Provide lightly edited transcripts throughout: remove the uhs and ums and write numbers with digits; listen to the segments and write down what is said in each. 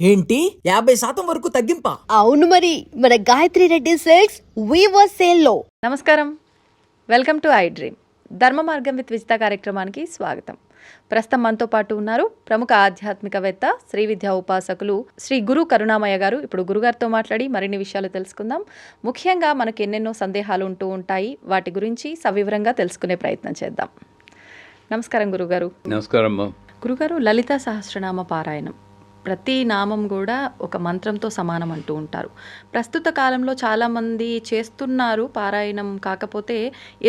ఏంటి 50% వరకు తగ్గింపా? అవును మరి మన Gayatri Reddy silks weaver sale లో. నమస్కారం, వెల్కమ్ టు ఐ డ్రీమ్. ధర్మ మార్గం విత్ విజిత కార్యక్రమానికి స్వాగతం. ప్రస్తుతం మనతో పాటు ఉన్నారు ప్రముఖ ఆధ్యాత్మికవేత్త, శ్రీ విద్యా ఉపాసకులు శ్రీ గురు కరుణామయ్య గారు. ఇప్పుడు గురుగారితో మాట్లాడి మరిన్ని విషయాలు తెలుసుకుందాం. ముఖ్యంగా మనకు ఎన్నెన్నో సందేహాలు ఉంటూ ఉంటాయి, వాటి గురించి సవివరంగా తెలుసుకునే ప్రయత్నం చేద్దాం. నమస్కారం గురుగారు. నమస్కారం. గురుగారు, లలితా సహస్రనామ పారాయణం ప్రతి నామం కూడా ఒక మంత్రంతో సమానం అంటూ ఉంటారు. ప్రస్తుత కాలంలో చాలామంది చేస్తున్నారు పారాయణం, కాకపోతే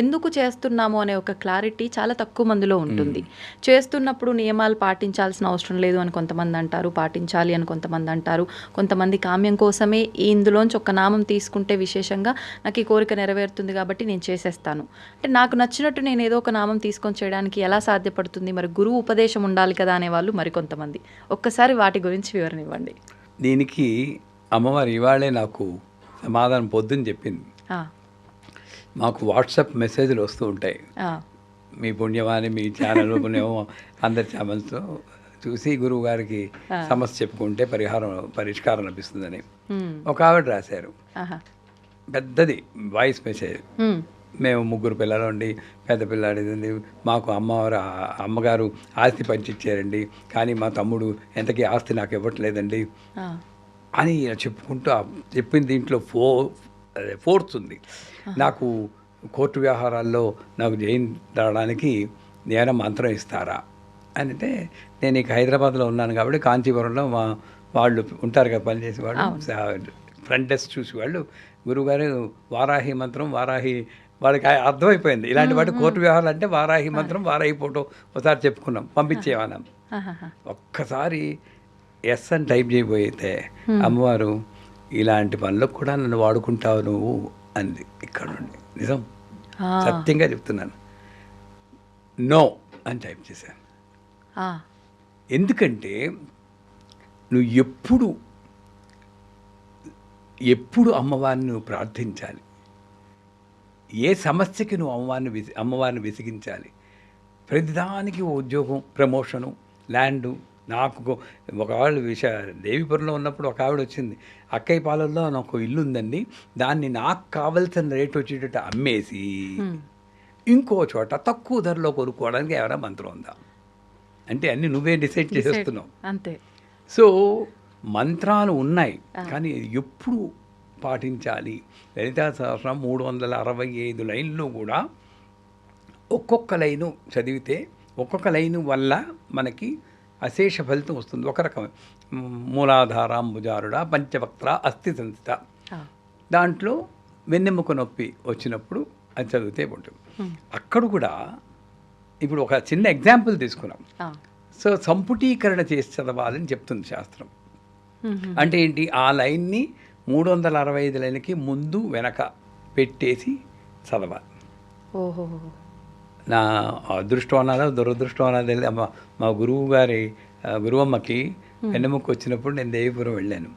ఎందుకు చేస్తున్నాము అనే ఒక క్లారిటీ చాలా తక్కువ మందిలో ఉంటుంది. చేస్తున్నప్పుడు నియమాలు పాటించాల్సిన అవసరం లేదు అని కొంతమంది అంటారు, పాటించాలి అని కొంతమంది అంటారు. కొంతమంది కామ్యం కోసమే ఇందులోంచి ఒక నామం తీసుకుంటే విశేషంగా నాకు ఈ కోరిక నెరవేరుతుంది కాబట్టి నేను చేసేస్తాను, అంటే నాకు నచ్చినట్టు నేను ఏదో ఒక నామం తీసుకొని చేయడానికి ఎలా సాధ్యపడుతుంది, మరి గురువు ఉపదేశం ఉండాలి కదా అనేవాళ్ళు మరికొంతమంది. ఒక్కసారి వాటి గురించి వివరణ ఇవ్వండి. దీనికి అమ్మవారు ఇవాళే నాకు సమాధానం పొద్దున్న చెప్పింది. మాకు వాట్సాప్ మెసేజ్లు వస్తూ ఉంటాయి, మీ పుణ్యమాని మీ ఛానల్ పుణ్యమో అందరి ఛానల్తో చూసి గురువు గారికి సమస్య చెప్పుకుంటే పరిష్కారం లభిస్తుందని ఒక ఆవిడ రాశారు. పెద్దది వాయిస్ మెసేజ్. మేము 3 పిల్లలు ఉండి పెద్ద పిల్లాడిది, మాకు అమ్మగారు ఆస్తి పంచిచ్చారండి, కానీ మా తమ్ముడు ఎంతకీ ఆస్తి నాకు ఇవ్వట్లేదండి అని చెప్పుకుంటూ చెప్పిన దీంట్లో ఫోర్స్ ఉంది. నాకు కోర్టు వ్యవహారాల్లో నాకు జైన్ రావడానికి ఏమైనా మంత్రం ఇస్తారా అని అంటే, నేను ఇక హైదరాబాద్లో ఉన్నాను కాబట్టి కాంచీపురంలో మా వాళ్ళు ఉంటారు కదా పనిచేసే వాళ్ళు, ఫ్రంట్ డెస్క్ చూసి వాళ్ళు, గురువుగారు వారాహి మంత్రం, వాళ్ళకి అర్థమైపోయింది ఇలాంటి వాటి కోర్టు వ్యవహారాలు అంటే వారాహి మంత్రం, వారాహి ఫోటో ఒకసారి చెప్పుకున్నాం, పంపించేవాళ్ళం. ఒక్కసారి ఎస్ అని టైప్ చేయబోయితే అమ్మవారు ఇలాంటి పనులకు కూడా నన్ను వాడుకుంటావు నువ్వు అంది. ఇక్కడ నుండి నిజం సత్యంగా చెప్తున్నాను, నో అని టైప్ చేశాను. ఎందుకంటే నువ్వు ఎప్పుడు అమ్మవారిని నువ్వు ప్రార్థించాలి, ఏ సమస్యకి నువ్వు అమ్మవారిని విసిగించాలి. ప్రతిదానికి ఉద్యోగం, ప్రమోషను, ల్యాండు. నాకు ఒకవేళ దేవిపురంలో ఉన్నప్పుడు ఒక ఆవిడ వచ్చింది, అక్కయ్య పాలల్లో నాకు ఇల్లు ఉందండి, దాన్ని నాకు కావలసిన రేటు వచ్చేటట్టు అమ్మేసి ఇంకో చోట తక్కువ ధరలో కొనుక్కోవడానికి ఏమైనా మంత్రం ఉందా అంటే అన్నీ నువ్వే డిసైడ్ చేసేస్తున్నావు అంతే. సో మంత్రాలు ఉన్నాయి, కానీ ఎప్పుడు పాటించాలి. లలితా సహస్రం 365 లైన్లు కూడా ఒక్కొక్క లైను చదివితే ఒక్కొక్క లైను వల్ల మనకి అశేష ఫలితం వస్తుంది. ఒక రకమైన మూలాధారాంబుజారుడ పంచవక్త్ర అస్థి సంస్థ, దాంట్లో వెన్నెముక నొప్పి వచ్చినప్పుడు అది చదివితే ఉంటుంది. అక్కడ కూడా ఇప్పుడు ఒక చిన్న ఎగ్జాంపుల్ తీసుకున్నాం. సో సంపుటీకరణ చేసి చదవాలని చెప్తుంది శాస్త్రం. అంటే ఏంటి, ఆ లైన్ని 365 లైన్కి ముందు వెనక పెట్టేసి చదవాలి. ఓహో, నా అదృష్టం అన్నదా దురదృష్టం అన్నది మా గురువమ్మకి వెన్నెముక వచ్చినప్పుడు నేను దేవిపురం వెళ్ళాను.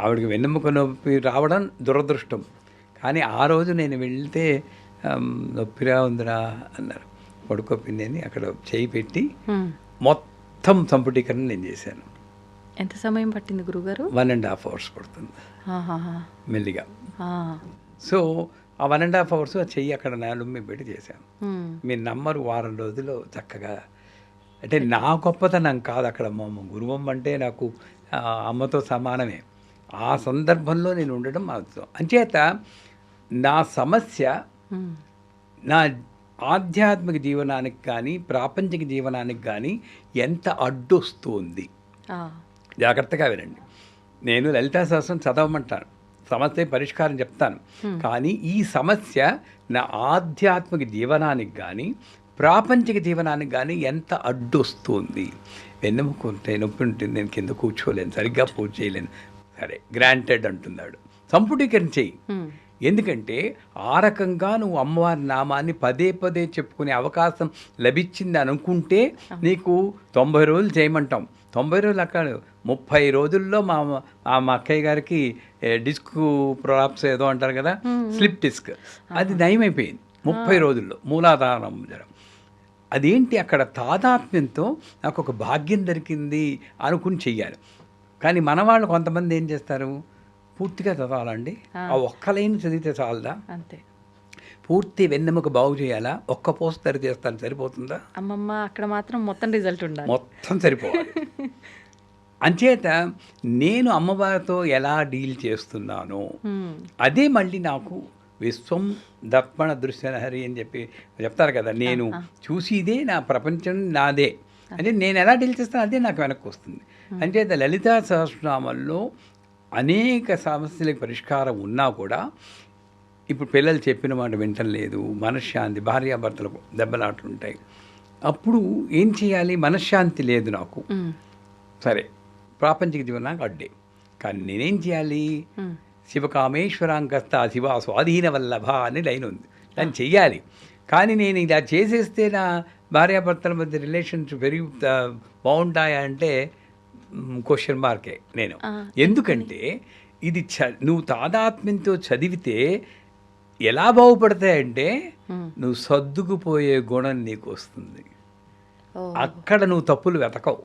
ఆవిడకి వెన్నెముక నొప్పి రావడం దురదృష్టం, కానీ ఆ రోజు నేను వెళ్తే నొప్పిరా ఉందిరా అన్నారు. పడుకోపిండి అని అక్కడ చేయి పెట్టి మొత్తం సంపుటీకరణ నేను చేశాను. ఎంత సమయం పట్టింది గురుగారు? 1.5 hours పడుతుంది మెల్లిగా. సో ఆ 1.5 hours ఆ చెయ్యి అక్కడ నాలుగు పెట్టి చేశాను. మీరు నమ్మరు, వారం రోజులు చక్కగా. అంటే నా గొప్పతనం కాదు, అక్కడ మా గురువమ్మ అంటే నాకు అమ్మతో సమానమే. ఆ సందర్భంలో నేను ఉండడం అంచేత నా సమస్య నా ఆధ్యాత్మిక జీవనానికి కానీ ప్రాపంచిక జీవనానికి కానీ ఎంత అడ్డొస్తుంది. జాగ్రత్తగా వినండి. నేను లలితా సహస్రం చదవమంటాను, సమస్య పరిష్కారం చెప్తాను, కానీ ఈ సమస్య నా ఆధ్యాత్మిక జీవనానికి కానీ ప్రాపంచిక జీవనానికి కానీ ఎంత అడ్డొస్తుంది. వెన్నెముక ఉంటే నొప్పి ఉంటుంది, నేను కింద కూర్చోలేను, సరిగ్గా పూజ చేయలేను. సరే గ్రాంటెడ్ అంటున్నాడు, సంపుటీకరణ చెయ్యి. ఎందుకంటే ఆ రకంగా నువ్వు అమ్మవారి నామాన్ని పదే పదే చెప్పుకునే అవకాశం లభించింది అనుకుంటే నీకు 90 రోజులు చేయమంటాం. 90 రోజులు అక్కడ 30 రోజుల్లో మా అక్కయ్య గారికి డిస్క్ ప్రొలాప్స్ ఏదో అంటారు కదా, స్లిప్ డిస్క్, అది నయమైపోయింది 30 రోజుల్లో. మూలాధారం జ్వరం అదేంటి, అక్కడ తాదాత్మ్యంతో నాకు ఒక భాగ్యం దొరికింది అనుకుని చెయ్యాలి. కానీ మన వాళ్ళు కొంతమంది ఏం చేస్తారు, పూర్తిగా చదవాలండి, ఆ ఒక్క లైన్ చదివితే చాలదా, అంతే. పూర్తి వెన్నెముక బాగు చేయాలా, ఒక్క పోస్టర్ చేస్తాను సరిపోతుందా? అమ్మమ్మ అక్కడ మాత్రం మొత్తం రిజల్ట్ ఉండాలి. మొత్తం సరిపోవాలి. అంచేత నేను అమ్మవారితో ఎలా డీల్ చేస్తున్నానో అదే మళ్ళీ నాకు విశ్వం దర్పణ దృశ్యహరి అని చెప్తారు కదా, నేను చూసిదే నా ప్రపంచం నాదే అంటే నేను ఎలా డీల్ చేస్తాను అదే నాకు వెనక్కి వస్తుంది. అంచేత లలితా సహస్రనామంలో అనేక సమస్యలకు పరిష్కారం ఉన్నా కూడా ఇప్పుడు పిల్లలు చెప్పిన మాట వింటలేదు, మనశ్శాంతి, భార్యాభర్తలకు దెబ్బలాట్లు ఉంటాయి, అప్పుడు ఏం చేయాలి, మనశ్శాంతి లేదు నాకు, సరే ప్రాపంచిక జీవనానికి అడ్డే, కానీ నేనేం చేయాలి, శివకామేశ్వరాంకస్త శివ స్వాధీన వల్లభ అని లైన్ ఉంది, దాన్ని చెయ్యాలి. కానీ నేను ఇలా చేసేస్తే నా భార్యాభర్తల మధ్య రిలేషన్స్ పెరిగి బాగుంటాయా అంటే క్వశ్చన్ మార్కే నేను. ఎందుకంటే ఇది నువ్వు తాదాత్మ్యంతో చదివితే ఎలా బాగుపడతాయంటే నువ్వు సర్దుకుపోయే గుణం నీకు వస్తుంది, అక్కడ నువ్వు తప్పులు వెతకవు,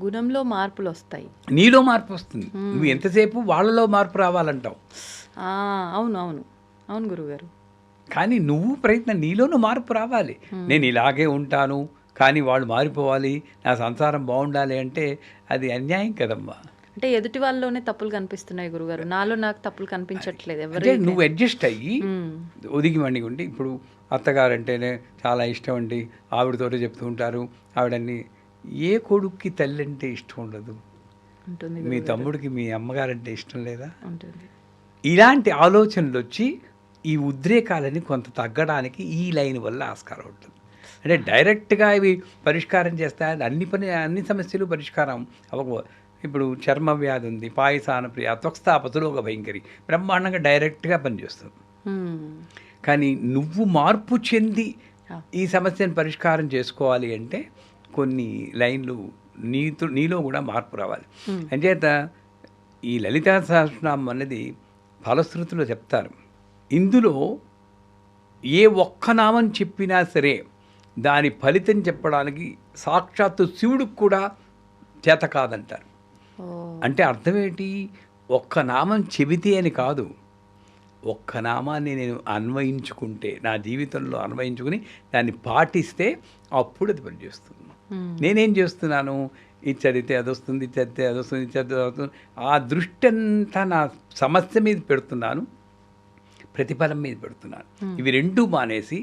గుణంలో మార్పులు వస్తాయి, నీలో మార్పు వస్తుంది. నువ్వు ఎంతసేపు వాళ్ళలో మార్పు రావాలంటావు. అవును అవును అవును గురుగారు. కానీ నువ్వు ప్రయత్నం, నీలోనూ మార్పు రావాలి. నేను ఇలాగే ఉంటాను కానీ వాళ్ళు మారిపోవాలి, నా సంసారం బాగుండాలి అంటే అది అన్యాయం కదమ్మా. అంటే ఎదుటి వాళ్ళలోనే తప్పులు కనిపిస్తున్నాయి గురుగారు, నాలో నాకు తప్పులు కనిపించట్లేదు. అంటే నువ్వు అడ్జస్ట్ అయ్యి ఒదిగి వండి ఉండి, ఇప్పుడు అత్తగారంటేనే చాలా ఇష్టం అండి, ఆవిడతోనే చెప్తూ ఉంటారు, ఆవిడన్ని ఏ కొడుక్కి తల్లి అంటే ఇష్టం ఉండదు, మీ తమ్ముడికి మీ అమ్మగారంటే ఇష్టం లేదా ఉంటుంది. ఇలాంటి ఆలోచనలు వచ్చి ఈ ఉద్రేకాలని కొంత తగ్గడానికి ఈ లైన్ వల్ల ఆస్కారం ఉంటుంది. అంటే డైరెక్ట్గా ఇవి పరిష్కారం చేస్తాయి, అన్ని సమస్యలు పరిష్కారం అవ్వకపో. ఇప్పుడు చర్మ వ్యాధి ఉంది, పాయసాన ప్రియ త్వక్స్థాపతులోక భయంకరి బ్రహ్మాండంగా డైరెక్ట్గా పనిచేస్తుంది. కానీ నువ్వు మార్పు చెంది ఈ సమస్యను పరిష్కారం చేసుకోవాలి అంటే కొన్ని లైన్లు నీలో కూడా మార్పు రావాలి. అంచేత ఈ లలితా సహస్రనామం అనేది ఫలశ్రుతిలో చెప్తారు, ఇందులో ఏ ఒక్క నామం చెప్పినా సరే దాని ఫలితం చెప్పడానికి సాక్షాత్తు శివుడికి కూడా చేత కాదంటారు. అంటే అర్థం ఏంటి, ఒక్క నామం చెబితే అని కాదు, ఒక్క నామాన్ని నేను అన్వయించుకుంటే, నా జీవితంలో అన్వయించుకుని దాన్ని పాటిస్తే అప్పుడు అది పనిచేస్తుంది. నేనేం చేస్తున్నాను, ఇది చదివితే అది వస్తుంది, ఇది చదివితే అది వస్తుంది, ఇది చదివితే అది వస్తుంది, ఆ దృష్టి అంతా నా సమస్య మీద పెడుతున్నాను, ప్రతిఫలం మీద పెడుతున్నాను. ఇవి రెండూ మానేసి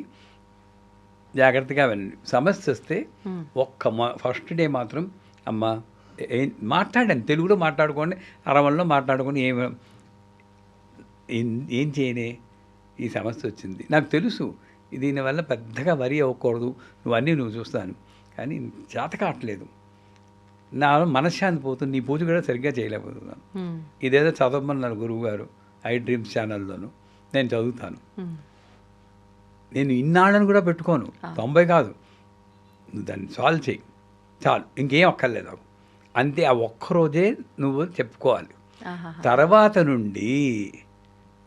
జాగ్రత్తగా వెళ్ళండి. సమస్య వస్తే ఫస్ట్ డే మాత్రం అమ్మ మాట్లాడండి, తెలుగులో మాట్లాడుకోండి, అరవల్లో మాట్లాడుకొని ఏం చేయనే ఈ సమస్య వచ్చింది, నాకు తెలుసు దీనివల్ల పెద్దగా వరి అవ్వకూడదు, నువ్వు చూస్తాను కానీ చేత కావట్లేదు, నా మనశ్శాంతి పోతుంది, నీ పూజ కూడా సరిగ్గా చేయలేకపోతున్నాను, ఇదేదో చదవమన్నారు గురువు గారు ఐ డ్రీమ్స్ ఛానల్లోను, నేను చదువుతాను, నేను ఇన్నాళ్ళని కూడా పెట్టుకోను, 90 కాదు, నువ్వు దాన్ని సాల్వ్ చేయి చాలు, ఇంకేం అక్కర్లేదు అంతే. ఆ ఒక్కరోజే నువ్వు చెప్పుకోవాలి. తర్వాత నుండి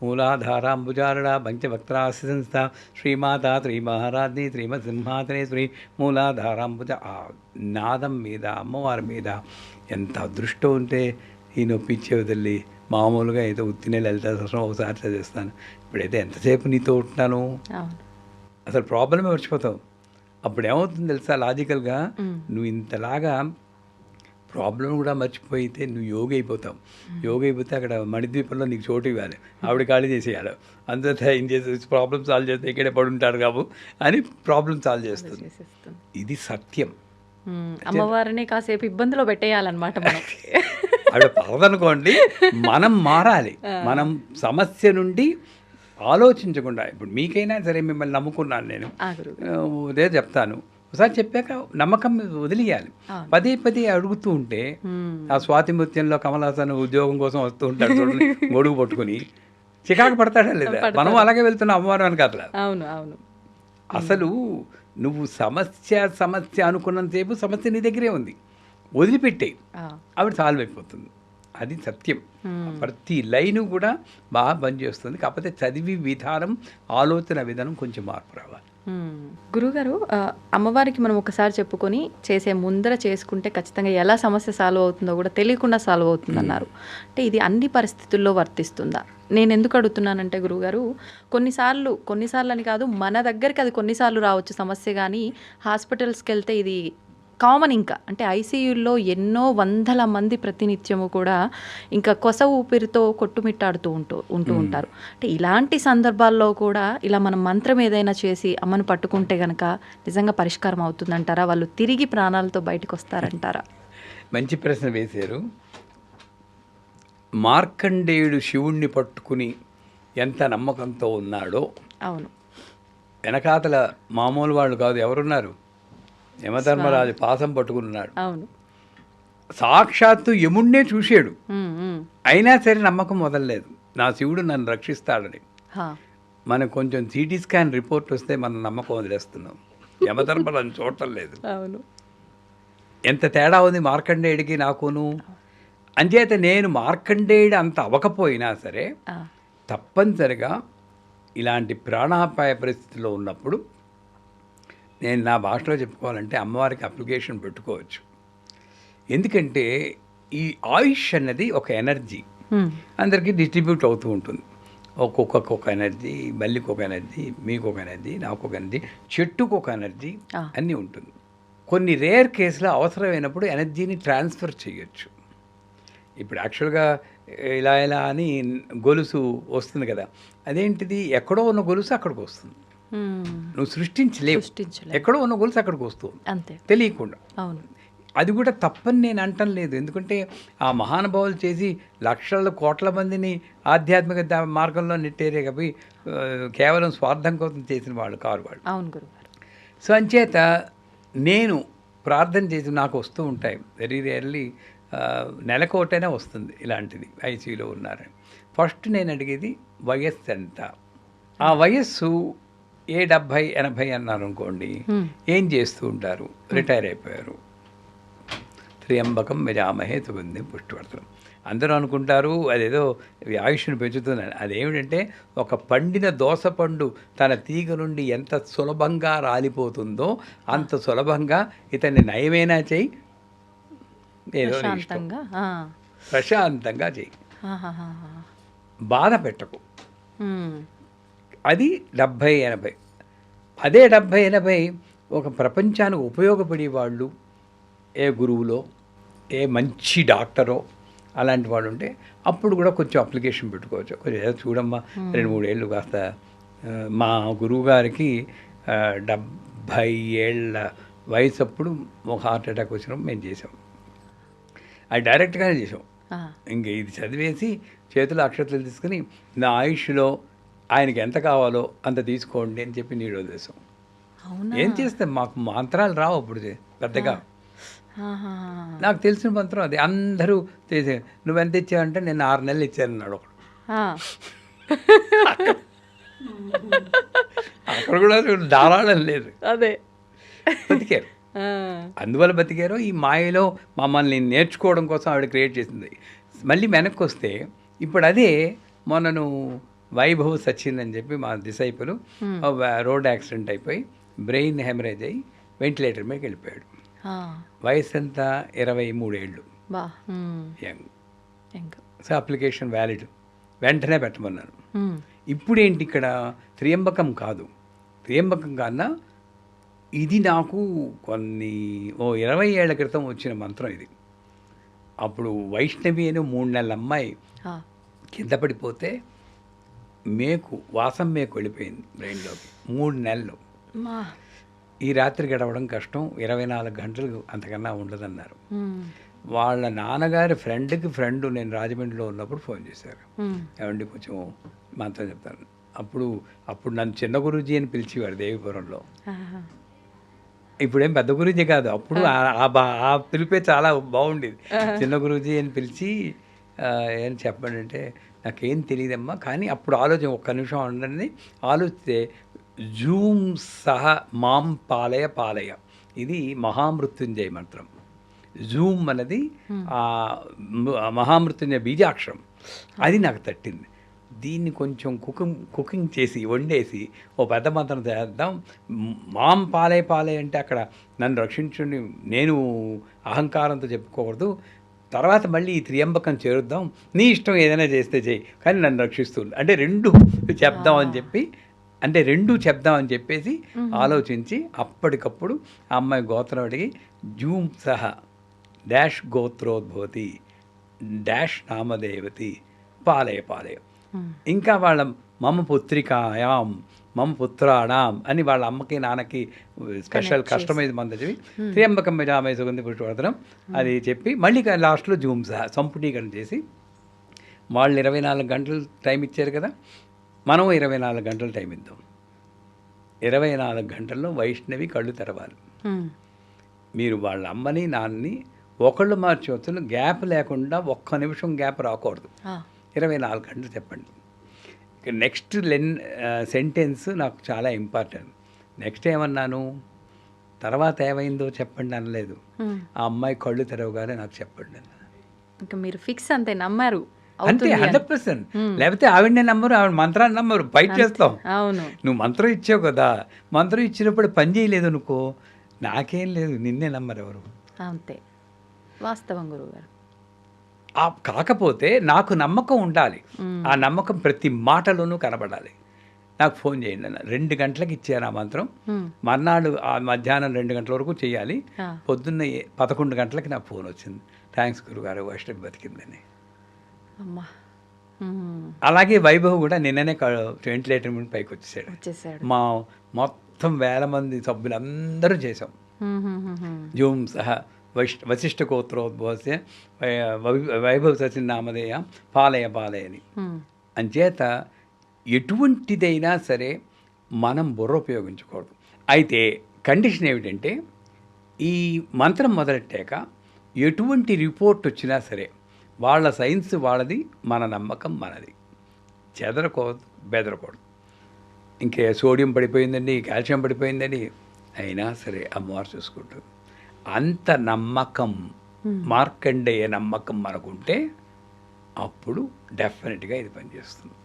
మూలాధారాంబుజారణ పంచభక్త్రాస్య సంస్థ శ్రీమాత శ్రీ మహారాజ్ని శ్రీమద్ సింహాసనే శ్రీ మూలాధారాంబుజ, ఆ నాదం మీద అమ్మవారి మీద ఎంత అదృష్టం ఉంటే ఈ నొప్పిచ్చే వదిలి మామూలుగా ఏదో ఉత్తినే లలిత సహస్రం ఒకసారి చదివేస్తాను, ఇప్పుడైతే ఎంతసేపు నీతో ఉంటున్నాను, అసలు ప్రాబ్లమే మర్చిపోతావు. అప్పుడు ఏమవుతుంది తెలుసా, లాజికల్గా నువ్వు ఇంతలాగా ప్రాబ్లం కూడా మర్చిపోయితే నువ్వు యోగ అయిపోతావు. యోగ అయిపోతే అక్కడ మణిద్వీపంలో నీకు చోటు ఇవ్వాలి, ఆవిడ ఖాళీ చేసేయాలి, అంతా ఏం చేసి ప్రాబ్లం సాల్వ్ చేస్తే ఇక్కడే పడుంటారు కాబు అని ప్రాబ్లం సాల్వ్ చేస్తుంది. ఇది సత్యం. అమ్మవారిని కాసేపు ఇబ్బందిలో పెట్టేయాలన్నమాట మనం. ఆవిడ పడదనుకోండి, మనం మారాలి, మనం సమస్య నుండి ఆలోచించకుండా. ఇప్పుడు మీకైనా సరే మిమ్మల్ని నమ్ముకున్నాను నేను, ఉదయం చెప్తాను, ఒకసారి చెప్పాక నమ్మకం వదిలేయాలి. పదే పదే అడుగుతూ ఉంటే ఆ స్వాతి ముత్యంలో కమల్ హాసన్ ఉద్యోగం కోసం వస్తూ ఉంటాడు చూడండి, గొడుగు పట్టుకుని చికాకు పడతాడా లేదా, మనం అలాగే వెళ్తున్నాం అమ్మవారు అని అట్లా. అవును అవును. అసలు నువ్వు సమస్య అనుకున్నంతసేపు సమస్య నీ దగ్గరే ఉంది, వదిలిపెట్టే ఆవిడ సాల్వ్ అయిపోతుంది. అది సత్యం. ప్రతి లైను కూడా బాగా పనిచేస్తుంది, కాకపోతే చదివి విధానం, ఆలోచన విధానం కొంచెం మార్పు రావాలి. గురుగారు, అమ్మవారికి మనం ఒకసారి చెప్పుకొని చేసే ముందర చేసుకుంటే ఖచ్చితంగా ఎలా సమస్య సాల్వ్ అవుతుందో కూడా తెలియకుండా సాల్వ్ అవుతుందన్నారు. అంటే ఇది అన్ని పరిస్థితుల్లో వర్తిస్తుందా? నేను ఎందుకు అడుగుతున్నానంటే గురుగారు, కొన్నిసార్లు అని కాదు, మన దగ్గరికి అది కొన్నిసార్లు రావచ్చు సమస్య, కానీ హాస్పిటల్స్కి వెళ్తే ఇది కామన్. ఇంకా అంటే ఐసీయూల్లో ఎన్నో వందల మంది ప్రతినిత్యము కూడా ఇంకా కొస ఊపిరితో కొట్టుమిట్టాడుతూ ఉంటూ ఉంటారు. అంటే ఇలాంటి సందర్భాల్లో కూడా ఇలా మనం మంత్రం ఏదైనా చేసి అమ్మను పట్టుకుంటే గనక నిజంగా పరిష్కారం అవుతుందంటారా? వాళ్ళు తిరిగి ప్రాణాలతో బయటకు వస్తారంటారా? మంచి ప్రశ్న వేశారు. మార్కండేయుడు శివుణ్ణి పట్టుకుని ఎంత నమ్మకంతో ఉన్నాడో, అవును, వెనకాతల మామూలు వాళ్ళు కాదు, ఎవరున్నారు? యమధర్మరాజు పాసం పట్టుకున్నాడు. అవును, సాక్షాత్తు యముణ్ణే చూశాడు. అయినా సరే నమ్మకం వదలలేదు, నా శివుడు నన్ను రక్షిస్తాడని. మనకు కొంచెం సిటీ స్కాన్ రిపోర్ట్ వస్తే మనం నమ్మకం వదిలేస్తున్నాం, యమధర్మరాజు చూడటం లేదు. అవును, ఎంత తేడా ఉంది మార్కండేయుడికి నాకును. అంచేత నేను మార్కండేయుడు అంత అవ్వకపోయినా సరే తప్పనిసరిగా ఇలాంటి ప్రాణాపాయ పరిస్థితిలో ఉన్నప్పుడు నేను నా భాషలో చెప్పుకోవాలంటే అమ్మవారికి అప్లికేషన్ పెట్టుకోవచ్చు. ఎందుకంటే ఈ ఆయుష్ అన్నది ఒక ఎనర్జీ, అందరికీ డిస్ట్రిబ్యూట్ అవుతూ ఉంటుంది. ఒక్కొక్క ఎనర్జీ, బల్లికి ఒక ఎనర్జీ, మీకు ఒక ఎనర్జీ, నాకు ఒక ఎనర్జీ, చెట్టుకు ఒక ఎనర్జీ, అన్నీ ఉంటుంది. కొన్ని రేర్ కేసులో అవసరమైనప్పుడు ఎనర్జీని ట్రాన్స్ఫర్ చేయొచ్చు. ఇప్పుడు యాక్చువల్గా ఇలా అని గొలుసు వస్తుంది కదా, అదేంటిది? ఎక్కడో ఉన్న గొలుసు అక్కడికి వస్తుంది, నువ్వు సృష్టించలేవు. ఎక్కడో ఉన్న గొలుసు అక్కడికి వస్తుంది అంతే, తెలియకుండా. అవును, అది కూడా తప్పని నేను అంటం లేదు. ఎందుకంటే ఆ మహానుభావులు చేసి లక్షల కోట్ల మందిని ఆధ్యాత్మిక మార్గంలో నెట్టేరే కాబట్టి కేవలం స్వార్థం కోసం చేసిన వాళ్ళు కారు వాళ్ళు. అవును గురుగారు. సో అంచేత నేను ప్రార్థన చేసి నాకు వస్తూ ఉంటాయి. వెరీ రేర్లీ నెలకోటైనా వస్తుంది ఇలాంటిది, ఐసీయూలో ఉన్నారని. ఫస్ట్ నేను అడిగేది వయస్సు ఎంత. ఆ వయస్సు 70-80 అన్నారు అనుకోండి, ఏం చేస్తూ ఉంటారు? రిటైర్ అయిపోయారు. త్ర్యంబకం యజామహే సుగంధిం పుష్టివర్ధనం. అందరూ అనుకుంటారు అదేదో ఆయుష్ను పెంచుతుందని. అదేమిటంటే ఒక పండిన దోసపండు తన తీగ నుండి ఎంత సులభంగా రాలిపోతుందో అంత సులభంగా ఇతన్ని నయమేనా చెయ్యి, ఏదో ప్రశాంతంగా చెయ్యి, బాధ పెట్టకు. అది 70-80. అదే 70-80 ఒక ప్రపంచానికి ఉపయోగపడే వాళ్ళు, ఏ గురువులో, ఏ మంచి డాక్టరో అలాంటి వాడు ఉంటే అప్పుడు కూడా కొంచెం అప్లికేషన్ పెట్టుకోవచ్చు. కొంచెం ఏదో చూడమ్మా 2-3 ఏళ్ళు కాస్త. మా గురువు గారికి 70 ఏళ్ళ వయసు అప్పుడు ఒక హార్ట్ అటాక్ వచ్చినప్పుడు మేము చేసాం. అది డైరెక్ట్గానే చేసాం. ఇంక ఇది చదివేసి చేతులు అక్షతలు తీసుకుని నా ఆయుష్లో ఆయనకి ఎంత కావాలో అంత తీసుకోండి అని చెప్పి నీళ్ళు వదిలేసాం. ఏం చేస్తాం, మాకు మంత్రాలు రావు అప్పుడు పెద్దగా. నాకు తెలిసిన మంత్రం అది, అందరూ చేసే. నువ్వెంత ఇచ్చావంటే నేను 6 నెలలు ఇచ్చానన్నాడు ఒకడు. అక్కడ కూడా దారాళం లేదు, అదే బతికారు. అందువల్ల బతికారు. ఈ మాయలో మమ్మల్ని నేర్చుకోవడం కోసం ఆవిడ క్రియేట్ చేసింది. మళ్ళీ వెనక్కి వస్తే ఇప్పుడు అదే మొన్నను వైభవ్ సచిన్ అని చెప్పి మా డిసైపుల్ రోడ్ యాక్సిడెంట్ అయిపోయి బ్రెయిన్ హెమరేజ్ అయ్యి వెంటిలేటర్ మీదకి వెళ్ళిపోయాడు. వయసు ఎంత? 23 ఏళ్ళు, యంగ్. సో అప్లికేషన్ వ్యాలిడ్, వెంటనే పెట్టమన్నాను. ఇప్పుడేంటి ఇక్కడ త్రియంబకం కాదు, త్రియంబకం కన్నా ఇది నాకు 20 ఏళ్ల క్రితం వచ్చిన మంత్రం ఇది. అప్పుడు వైష్ణవి అని 3 నెలల అమ్మాయి కింద పడిపోతే వాసం మేకు వెళ్ళిపోయింది బ్రెయిన్లోకి. 3 నెలలు. ఈ రాత్రి గడవడం కష్టం, 24 గంటలు అంతకన్నా ఉండదన్నారు. వాళ్ళ నాన్నగారి ఫ్రెండ్ నేను రాజమండ్రిలో ఉన్నప్పుడు ఫోన్ చేశారు, ఏమండి కొంచెం మంత్రం చెప్తాను. అప్పుడు నన్ను చిన్న గురూజీ అని పిలిచేవారు దేవిపురంలో. ఇప్పుడేం పెద్ద గురూజీ కాదు, అప్పుడు ఆ పిలిపే చాలా బాగుండేది. చిన్న గురూజీ అని పిలిచి ఏం చెప్పండి అంటే, నాకేం తెలియదమ్మా, కానీ అప్పుడు ఒక్క నిమిషం ఉండండి, ఆలోచిస్తే జూమ్ సహ మాం పాలయ, ఇది మహామృత్యుంజయ మంత్రం. జూమ్ అన్నది మహామృత్యుంజయ బీజాక్షరం, అది నాకు తట్టింది. దీన్ని కొంచెం కుకింగ్ చేసి వండేసి ఓ పెద్ద మంత్రం చేద్దాం. మాం పాలే పాలే అంటే అక్కడ నన్ను రక్షించుని నేను అహంకారంతో చెప్పుకోకూడదు. తర్వాత మళ్ళీ ఈ త్రియంబకం చేరుద్దాం, నీ ఇష్టం ఏదైనా చేస్తే చేయి, కానీ నన్ను రక్షిస్తుంది అంటే రెండు చెప్దామని చెప్పేసి ఆలోచించి అప్పటికప్పుడు ఆ అమ్మాయి గోత్రం అడిగి జూమ్ సహా డాష్ గోత్రోద్భవతి డాష్ నామదేవతి పాలయ పాలయ. ఇంకా వాళ్ళ మమ పుత్రికాయాం మమ పుత్రాణం అని వాళ్ళ అమ్మకి నాన్నకి స్పెషల్ కస్టమైజ్ మంది చెప్పి త్రియంబకం యజామహే సుగంధి పుష్టివర్ధనం అది చెప్పి మళ్ళీ లాస్ట్లో జూమ్ సహా సంపుటీకరణ చేసి వాళ్ళు 24 గంటలు టైం ఇచ్చారు కదా, మనం 24 గంటలు టైం ఇద్దాం. 24 గంటల్లో వైష్ణవి కళ్ళు తెరవాలి. మీరు వాళ్ళ అమ్మని నాన్నని ఒకళ్ళు మార్చవచ్చును, గ్యాప్ లేకుండా ఒక్క నిమిషం గ్యాప్ రాకూడదు. 24 గంటలు చెప్పండి. నెక్స్ట్ సెంటెన్స్ నాకు చాలా ఇంపార్టెంట్. నెక్స్ట్ ఏమన్నాను, తర్వాత ఏమైందో చెప్పండి అనలేదు. ఆ అమ్మాయి కళ్ళు తెరవగానే నాకు చెప్పండి అన్న. ఇంకా మీరు ఫిక్స్ అంతే, నమ్మారు అంతే 100%. లేకపోతే ఆవిడనే నమ్మరు, ఆవిడ మంత్రాన్ని నమ్మరు, బయట చేస్తాం. అవును, నువ్వు మంత్రం ఇచ్చావు కదా, మంత్రం ఇచ్చినప్పుడు పని చేయలేదు అనుకో, నాకేం లేదు, నిన్నే నమ్మరు ఎవరు. అంతే వాస్తవం గురువుగారు. కాకపోతే నాకు నమ్మకం ఉండాలి, ఆ నమ్మకం ప్రతి మాటలోనూ కనబడాలి. నాకు ఫోన్ చేయండి అన్న. 2 గంటలకు ఇచ్చాను ఆ మంత్రం. మర్నాడు ఆ మధ్యాహ్నం 2 గంటల వరకు చేయాలి. పొద్దున్న 11 గంటలకి నాకు ఫోన్ వచ్చింది, థ్యాంక్స్ గురుగారు వైష్ణవి బతికిందని. అమ్మా. అలాగే వైభవ్ కూడా నిన్ననే వెంటిలేటర్ నుండి పైకి వచ్చేసాడు. మా మొత్తం 1000 మంది సభ్యులందరూ చేసాం జూమ్ సహా. వశిష్ఠ గోత్రోద్భవస్య వైభవ్ సచిన్ నామధేయ పాలయ పాలయని. అంచేత ఎటువంటిదైనా సరే మనం బుర్ర ఉపయోగించకూడదు. అయితే కండిషన్ ఏమిటంటే, ఈ మంత్రం మొదలెట్టాక ఎటువంటి రిపోర్ట్ వచ్చినా సరే వాళ్ళ సైన్స్ వాళ్ళది, మన నమ్మకం మనది. చెదరకూడదు, బెదరకూడదు. ఇంకే సోడియం పడిపోయిందండి, కాల్షియం పడిపోయిందని అయినా సరే అమ్మవారు చూసుకుంటుంది. అంత నమ్మకం, మార్కండేయ నమ్మకం మనకుంటే అప్పుడు డెఫినెట్గా ఇది పనిచేస్తుంది.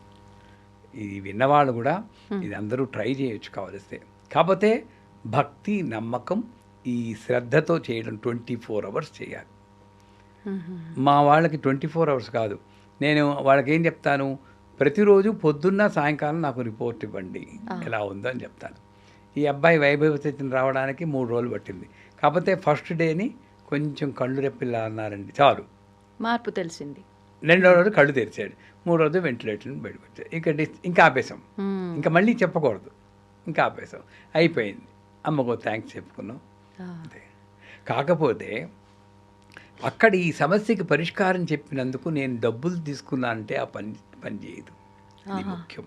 ఇది విన్నవాళ్ళు కూడా ఇది అందరూ ట్రై చేయొచ్చు కావలిస్తే. కాకపోతే భక్తి, నమ్మకం, ఈ శ్రద్ధతో చేయడం 24 అవర్స్ చేయాలి. మా వాళ్ళకి 24 అవర్స్ కాదు, నేను వాళ్ళకి ఏం చెప్తాను, ప్రతిరోజు పొద్దున్న సాయంకాలం నాకు రిపోర్ట్ ఇవ్వండి ఎలా ఉందో అని చెప్తాను. ఈ అబ్బాయి వైభవ స్థితిని రావడానికి 3 రోజులు పట్టింది. కాకపోతే ఫస్ట్ డేని కొంచెం కళ్ళు రెప్పిల్లా అన్నారండి, చాలు మార్పు తెలిసింది. 2వ రోజు కళ్ళు తెరిచాడు, 3వ రోజు వెంటిలేటర్ బయటకు వచ్చాడు. ఇంకా ఆపేసాం, ఇంకా మళ్ళీ చెప్పకూడదు, ఇంకా ఆపేసాం, అయిపోయింది. అమ్మకో థ్యాంక్స్ చెప్పుకున్నాం అంతే. కాకపోతే అక్కడ ఈ సమస్యకి పరిష్కారం చెప్పినందుకు నేను డబ్బులు తీసుకున్నా అంటే ఆ పని చేయదు. ఇది ముఖ్యం.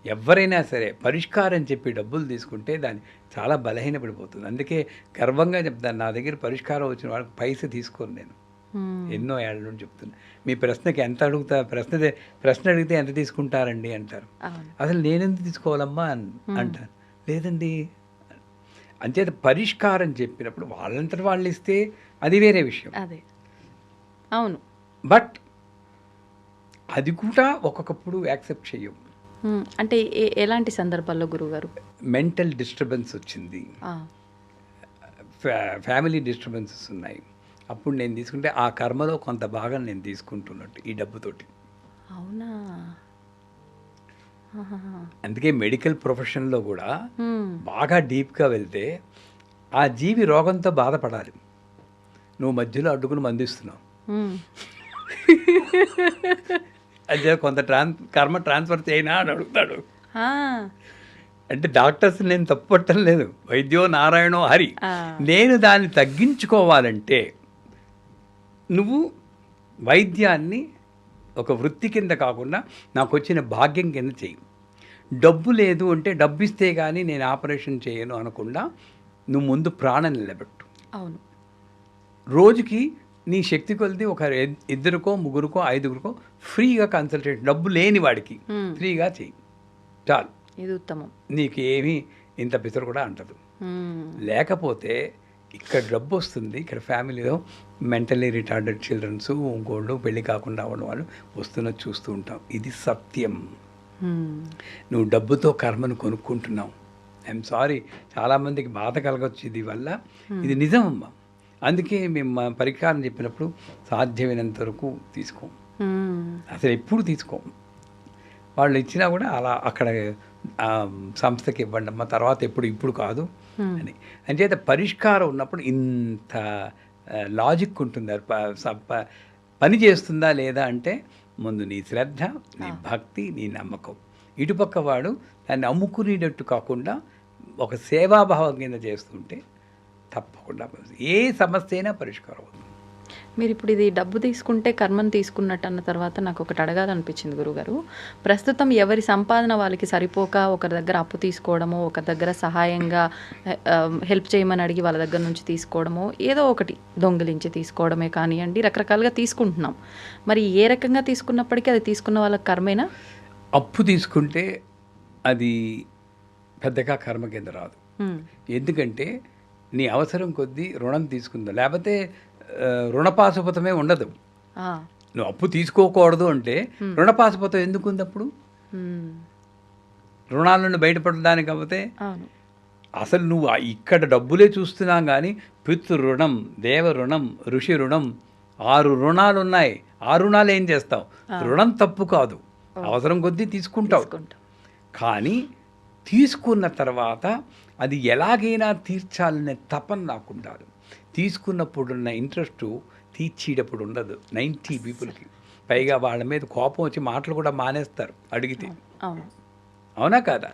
ఎవరైనా సరే పరిష్కారం చెప్పి డబ్బులు తీసుకుంటే దాన్ని చాలా బలహీనపడిపోతుంది. అందుకే గర్వంగా చెప్తాను, నా దగ్గర పరిష్కారం వచ్చిన వాళ్ళకి పైసా తీసుకోను నేను. ఎన్నో ఏళ్ళ నుండి చెప్తున్నా. మీ ప్రశ్నకి ఎంత అడుగుతా, ప్రశ్న అడిగితే ఎంత తీసుకుంటారండి అంటారు. అసలు నేనెందుకు తీసుకోవాలమ్మా అంటారు. లేదండి, అంచేత పరిష్కారం చెప్పినప్పుడు వాళ్ళంతటి వాళ్ళు ఇస్తే అది వేరే విషయం. అదే అవును, బట్ అది కూడా ఒక్కొక్కప్పుడు యాక్సెప్ట్ చెయ్యం. అంటే ఎలాంటి సందర్భాల్లో గురువుగారు? మెంటల్ డిస్టర్బెన్స్ వచ్చింది, ఫ్యామిలీ డిస్టర్బెన్సెస్ ఉన్నాయి, అప్పుడు నేను తీసుకుంటే ఆ కర్మలో కొంత భాగం నేను తీసుకుంటున్నట్టు ఈ డబ్బుతోటి. అవునా? అందుకే మెడికల్ ప్రొఫెషన్లో కూడా బాగా డీప్గా వెళ్తే ఆ జీవి రోగంతో బాధపడాలి, నువ్వు మధ్యలో అడ్డుకుని మందిస్తున్నావు, అదే కొంత కర్మ ట్రాన్స్ఫర్ చేయనా అని అడుగుతాడు. అంటే డాక్టర్స్ నేను తప్పట్టం లేదు, వైద్యో నారాయణో హరి. నేను దాన్ని తగ్గించుకోవాలంటే నువ్వు వైద్యాన్ని ఒక వృత్తి కింద కాకుండా నాకు వచ్చిన భాగ్యం కింద చెయ్యి. డబ్బు లేదు అంటే డబ్బు ఇస్తే కానీ నేను ఆపరేషన్ చేయను అనకుండా నువ్వు ముందు ప్రాణం నిలబెట్టు. అవును, రోజుకి నీ శక్తి కొలిది ఒక 2కో 3కో 5కో ఫ్రీగా కన్సల్టేషన్, డబ్బు లేని వాడికి ఫ్రీగా చెయ్యి, చాలు. ఇది ఉత్తమం. నీకు ఏమీ ఇంత పితరు కూడా అంటదు. లేకపోతే ఇక్కడ డబ్బు వస్తుంది, ఇక్కడ ఫ్యామిలీలో మెంటలీ రిటార్డెడ్ చిల్డ్రన్స్ ఇంకోళ్ళు పెళ్లి కాకుండా ఉన్న వాళ్ళు వస్తున్నది చూస్తూ ఉంటాం. ఇది సత్యం. నువ్వు డబ్బుతో కర్మను కొనుక్కుంటున్నావు. ఐఎమ్ సారీ, చాలామందికి బాధ కలగచ్చు ఇది వల్ల. ఇది నిజం అమ్మా. అందుకే మేము మా పరిష్కారం చెప్పినప్పుడు సాధ్యమైనంత వరకు తీసుకోం, అసలు ఎప్పుడు తీసుకోం. వాళ్ళు ఇచ్చినా కూడా అలా అక్కడ సంస్థకి ఇవ్వండి అమ్మ, తర్వాత ఇప్పుడు కాదు అని. అంచేత పరిష్కారం ఉన్నప్పుడు ఇంత లాజిక్ ఉంటుంది. పని చేస్తుందా లేదా అంటే ముందు నీ శ్రద్ధ, నీ భక్తి, నీ నమ్మకం. ఇటుపక్క వాడు దాన్ని అమ్ముకునేటట్టు కాకుండా ఒక సేవాభావం కింద చేస్తుంటే తప్పకుండా ఏ సమస్య అయినా పరిష్కారం అవుతుంది. మీరు ఇప్పుడు ఇది డబ్బు తీసుకుంటే కర్మను తీసుకున్నట్టు అన్న తర్వాత నాకు ఒకటి అడగాలనిపించింది గురుగారు. ప్రస్తుతం ఎవరి సంపాదన వాళ్ళకి సరిపోక ఒకరి దగ్గర అప్పు తీసుకోవడమో, ఒకరి దగ్గర సహాయంగా హెల్ప్ చేయమని అడిగి వాళ్ళ దగ్గర నుంచి తీసుకోవడమో, ఏదో ఒకటి దొంగిలించి తీసుకోవడమే కానివ్వండి, రకరకాలుగా తీసుకుంటున్నాం. మరి ఏ రకంగా తీసుకున్నప్పటికీ అది తీసుకున్న వాళ్ళకి కర్మేనా? అప్పు తీసుకుంటే అది పెద్దగా కర్మ కింద రాదు. ఎందుకంటే నీ అవసరం కొద్దీ రుణం తీసుకుందా, లేకపోతే రుణపాశుపతమే ఉండదు. నువ్వు అప్పు తీసుకోకూడదు అంటే రుణపాశుపతం ఎందుకు ఉంది అప్పుడు? రుణాల నుండి బయటపడడానికి. కాకపోతే అసలు నువ్వు ఇక్కడ డబ్బులే చూస్తున్నాం కానీ పితృ రుణం, దేవ రుణం, ఋషి రుణం, 6 రుణాలు ఉన్నాయి. ఆ రుణాలు ఏం చేస్తావు? రుణం తప్పు కాదు, అవసరం కొద్దీ తీసుకుంటావు. కానీ తీసుకున్న తర్వాత అది ఎలాగైనా తీర్చాలనే తపన నాకు ఉండాలి. తీసుకున్నప్పుడున్న ఇంట్రెస్ట్ తీర్చేటప్పుడు ఉండదు 90 పీపుల్కి. పైగా వాళ్ళ మీద కోపం వచ్చి మాటలు కూడా మానేస్తారు అడిగితే. అవునా కాదా?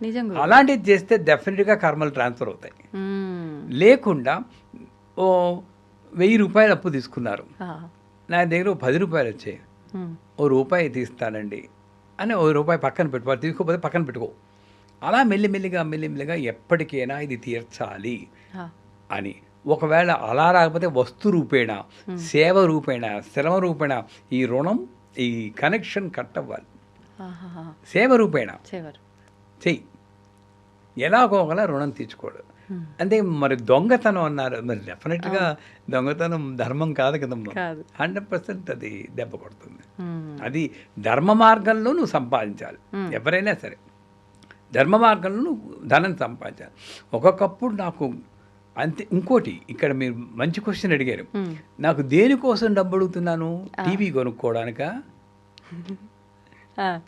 అలాంటిది చేస్తే డెఫినెట్గా కర్మలు ట్రాన్స్ఫర్ అవుతాయి. లేకుండా ఓ 1000 రూపాయలు అప్పు తీసుకున్నారు, నా దగ్గర 10 రూపాయలు వచ్చాయి, ఓ రూపాయి తీస్తానండి అని ఓ రూపాయి పక్కన పెట్టుకోవాలి. తీసుకోకపోతే పక్కన పెట్టుకో. అలా మెల్లిమెల్లిగా ఎప్పటికైనా ఇది తీర్చాలి అని. ఒకవేళ అలా రాకపోతే వస్తు రూపేణ, సేవ రూపేణ, శ్రమ రూపేణ ఈ రుణం, ఈ కనెక్షన్ కట్ అవ్వాలి. సేవ రూపేణ చెయ్యి, ఎలాగోగలా రుణం తీర్చుకోడు. అంటే మరి దొంగతనం అన్నారు, మరి డెఫినెట్గా దొంగతనం ధర్మం కాదు కదమ్మా. 100% అది దెబ్బ కొడుతుంది. అది ధర్మ మార్గంలో నువ్వు సంపాదించాలి. ఎవరైనా సరే ధర్మ మార్గంలో నువ్వు ధనం సంపాదించాలి. ఒక్కొక్కప్పుడు నాకు అంతే. ఇంకోటి, ఇక్కడ మీరు మంచి క్వశ్చన్ అడిగారు. నాకు దేనికోసం డబ్బు అడుగుతున్నాను? టీవీ కొనుక్కోవడానికా?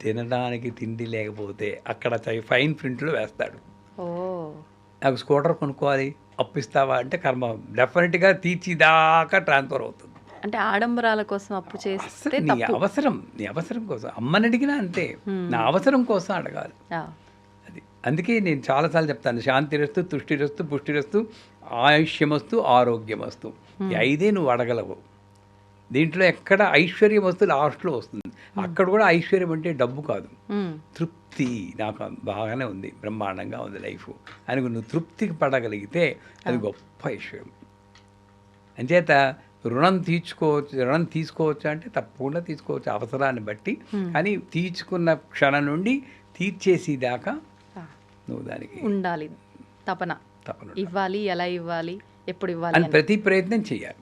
తినడానికి తిండి లేకపోతే అక్కడ ఫైన్ ప్రింట్లో వేస్తాడు. నాకు స్కూటర్ కొనుక్కోవాలి, అప్పిస్తావా అంటే కర్మ డెఫినెట్గా తీర్చిదాకా ట్రాన్స్ఫర్ అవుతుంది. అంటే ఆడంబరాల కోసం అప్పు చేస్తే నీ అవసరం కోసం అమ్మని అడిగినా అంతే, నా అవసరం కోసం అడగాలి. అది అందుకే నేను చాలాసార్లు చెప్తాను, శాంతిరస్తు, తుష్టిరస్తు, పుష్టిరస్తు, ఆయుష్యమస్తు, ఆరోగ్యమస్తు. ఈ 5 నువ్వు అడగలవు. దీంట్లో ఎక్కడ ఐశ్వర్యం వస్తు లాస్ట్లో వస్తుంది. అక్కడ కూడా ఐశ్వర్యం అంటే డబ్బు కాదు, తృప్తి. నాకు బాగానే ఉంది, బ్రహ్మాండంగా ఉంది లైఫ్ అని నువ్వు తృప్తికి పడగలిగితే అది గొప్ప ఐశ్వర్యం. అంచేత రుణం తీసుకోవచ్చు అంటే తప్పకుండా తీసుకోవచ్చు అవసరాన్ని బట్టి. కానీ తీసుకున్న క్షణం నుండి తీర్చేసేదాకా నువ్వు దానికి ఉండాలి. తపన ఇవ్వాలి, ఎలా ఇవ్వాలి, ఎప్పుడు ఇవ్వాలి అని ప్రతి ప్రయత్నం చేయాలి.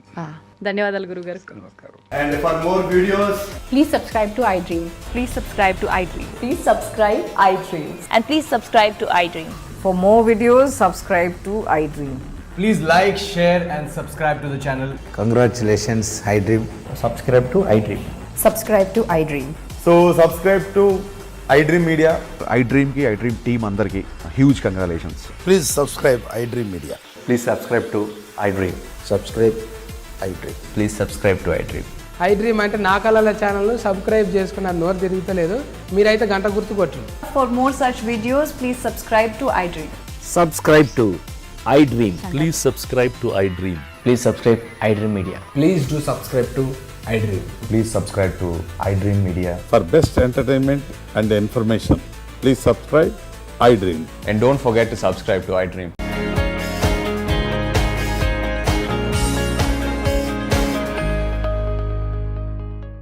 ధన్యవాదాలు గురుగారు. నమస్కారం. And for more videos, Please subscribe to iDream. Please subscribe to iDream. Please subscribe iDream. And please subscribe to iDream. For more videos, subscribe to iDream. please like, share and subscribe to the channel. Congratulations, iDream. Subscribe to iDream. Subscribe to iDream. So subscribe to iDream Media. iDream ki iDream team andarki huge congratulations. Please subscribe iDream Media. Please subscribe to iDream. Subscribe iDream. Please subscribe to iDream. iDream అంటే నా కళల ఛానల్ను subscribe చేసుకున్న నోరు తిరుగుతలేదు, మీరైతే గంట గుర్తు కొట్టండి. For more such videos, please subscribe to iDream. Subscribe to iDream. Please subscribe to iDream. Please subscribe iDream Media. Please do subscribe to iDream. Please subscribe to iDream Media. For best entertainment and information, please subscribe iDream. And don't forget to subscribe to iDream.